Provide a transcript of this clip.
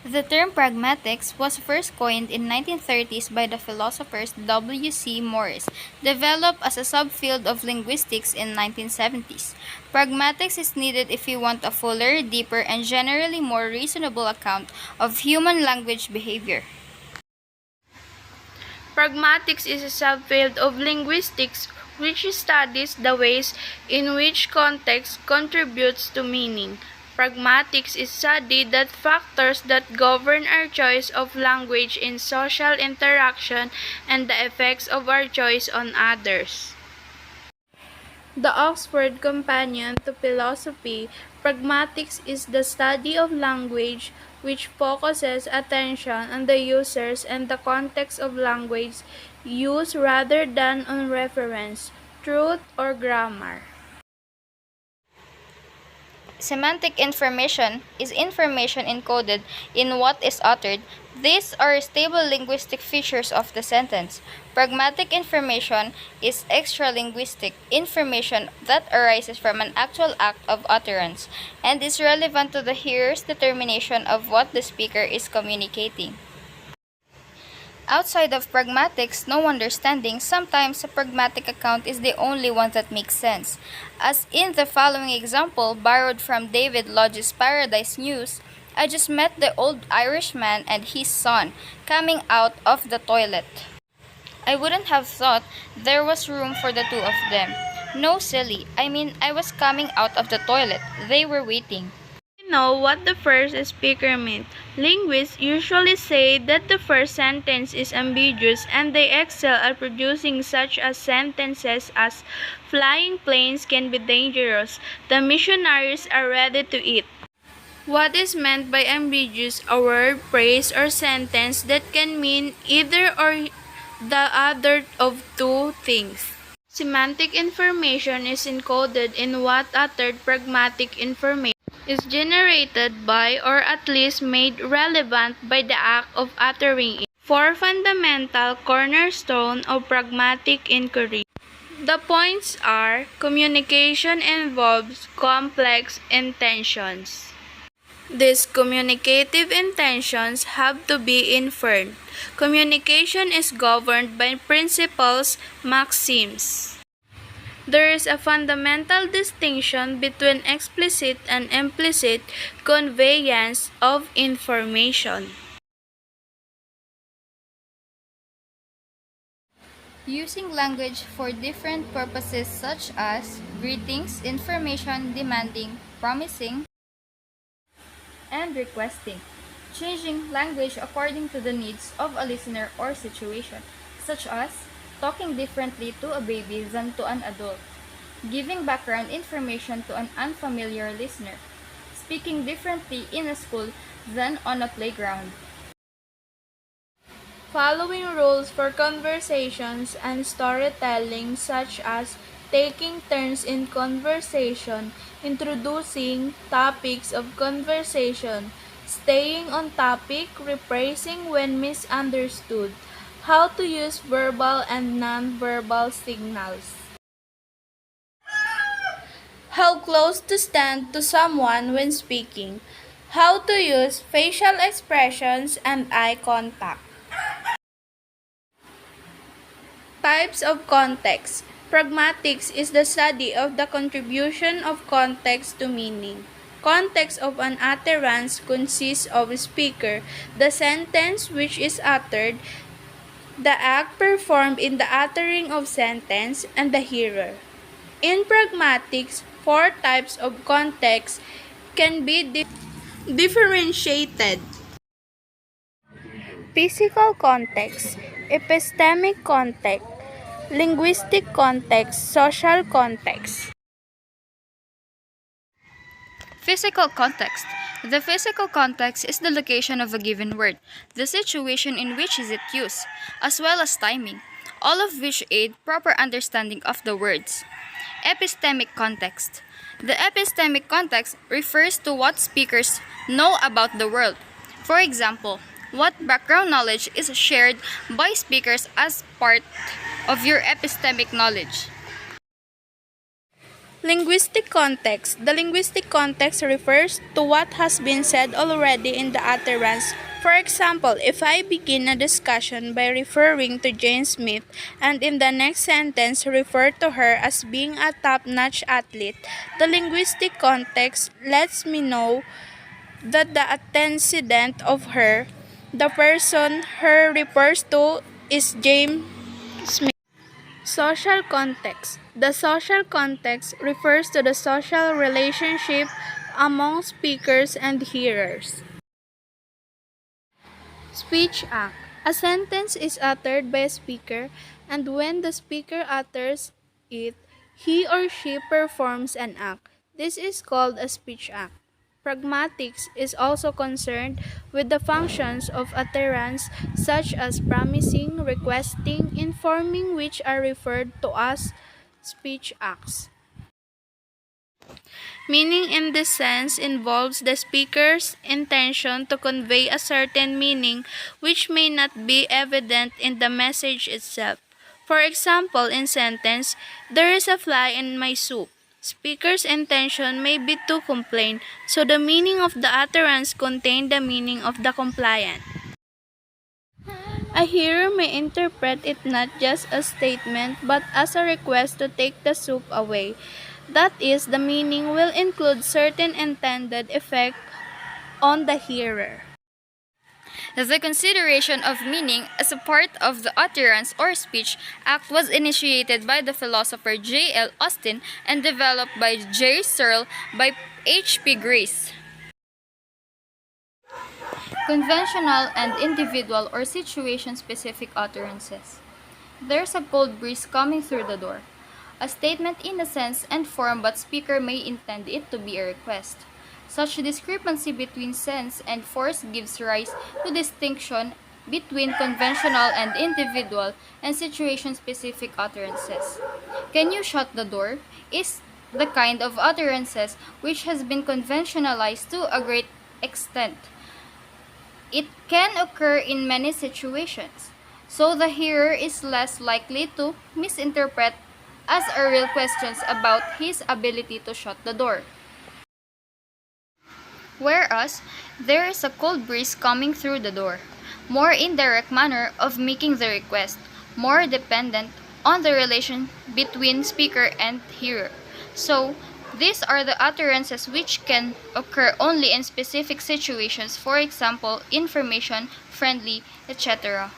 The term pragmatics was first coined in 1930s by the philosophers W. C. Morris, developed as a subfield of linguistics in 1970s. Pragmatics is needed if you want a fuller, deeper, and generally more reasonable account of human language behavior. Pragmatics is a subfield of linguistics which studies the ways in which context contributes to meaning. Pragmatics is study the factors that govern our choice of language in social interaction and the effects of our choice on others. The Oxford Companion to Philosophy, Pragmatics is the study of language which focuses attention on the users and the context of language use rather than on reference, truth, or grammar. Semantic information is information encoded in what is uttered. These are stable linguistic features of the sentence. Pragmatic information is extralinguistic information that arises from an actual act of utterance and is relevant to the hearer's determination of what the speaker is communicating. Outside of pragmatics, no understanding, sometimes a pragmatic account is the only one that makes sense. As in the following example, borrowed from David Lodge's Paradise News, I just met the old Irishman and his son coming out of the toilet. I wouldn't have thought there was room for the two of them. No, silly. I mean, I was coming out of the toilet. They were waiting. Know what the first speaker meant. Linguists usually say that the first sentence is ambiguous and they excel at producing such as sentences as flying planes can be dangerous. The missionaries are ready to eat. What is meant by ambiguous? A word, phrase, or sentence that can mean either or the other of two things. Semantic information is encoded in what uttered. Pragmatic information is generated by or at least made relevant by the act of uttering it. Four fundamental cornerstones of pragmatic inquiry. The points are: communication involves complex intentions. These communicative intentions have to be inferred. Communication is governed by principles, maxims. There is a fundamental distinction between explicit and implicit conveyance of information. Using language for different purposes such as greetings, information, demanding, promising, and requesting. Changing language according to the needs of a listener or situation, such as talking differently to a baby than to an adult, giving background information to an unfamiliar listener, speaking differently in a school than on a playground. Following rules for conversations and storytelling such as taking turns in conversation, introducing topics of conversation, staying on topic, rephrasing when misunderstood, how to use verbal and non-verbal signals. How close to stand to someone when speaking, how to use facial expressions and eye contact. Types of context. Pragmatics is the study of the contribution of context to meaning. Context of an utterance consists of speaker, the sentence which is uttered, the act performed in the uttering of sentence, and the hearer. In pragmatics, four types of context can be differentiated. Physical context, epistemic context, linguistic context, social context. Physical context. The physical context is the location of a given word, the situation in which is it used, as well as timing, all of which aid proper understanding of the words. Epistemic context. The epistemic context refers to what speakers know about the world. For example, what background knowledge is shared by speakers as part of your epistemic knowledge. Linguistic context. The linguistic context refers to what has been said already in the utterance. For example, if I begin a discussion by referring to Jane Smith and in the next sentence refer to her as being a top-notch athlete, the linguistic context lets me know that the antecedent of her, the person her refers to, is Jane Smith. Social context. The social context refers to the social relationship among speakers and hearers. Speech act. A sentence is uttered by a speaker, and when the speaker utters it, he or she performs an act. This is called a speech act. Pragmatics is also concerned with the functions of utterance such as promising, requesting, informing, which are referred to as speech acts. Meaning in this sense involves the speaker's intention to convey a certain meaning which may not be evident in the message itself. For example, in sentence, "There is a fly in my soup." Speaker's intention may be to complain, so the meaning of the utterance contains the meaning of the complainant. A hearer may interpret it not just as a statement but as a request to take the soup away. That is, the meaning will include certain intended effect on the hearer. The consideration of meaning as a part of the utterance or speech act was initiated by the philosopher J. L. Austin and developed by J. Searle by H. P. Grace. Conventional and individual or situation-specific utterances. There's a cold breeze coming through the door. A statement in a sense and form, but speaker may intend it to be a request. Such discrepancy between sense and force gives rise to distinction between conventional and individual and situation-specific utterances. "Can you shut the door?" is the kind of utterances which has been conventionalized to a great extent. It can occur in many situations, so the hearer is less likely to misinterpret as a real questions about his ability to shut the door. Whereas, there is a cold breeze coming through the door. More indirect manner of making the request, more dependent on the relation between speaker and hearer. So, these are the utterances which can occur only in specific situations, for example, information, friendly, etc.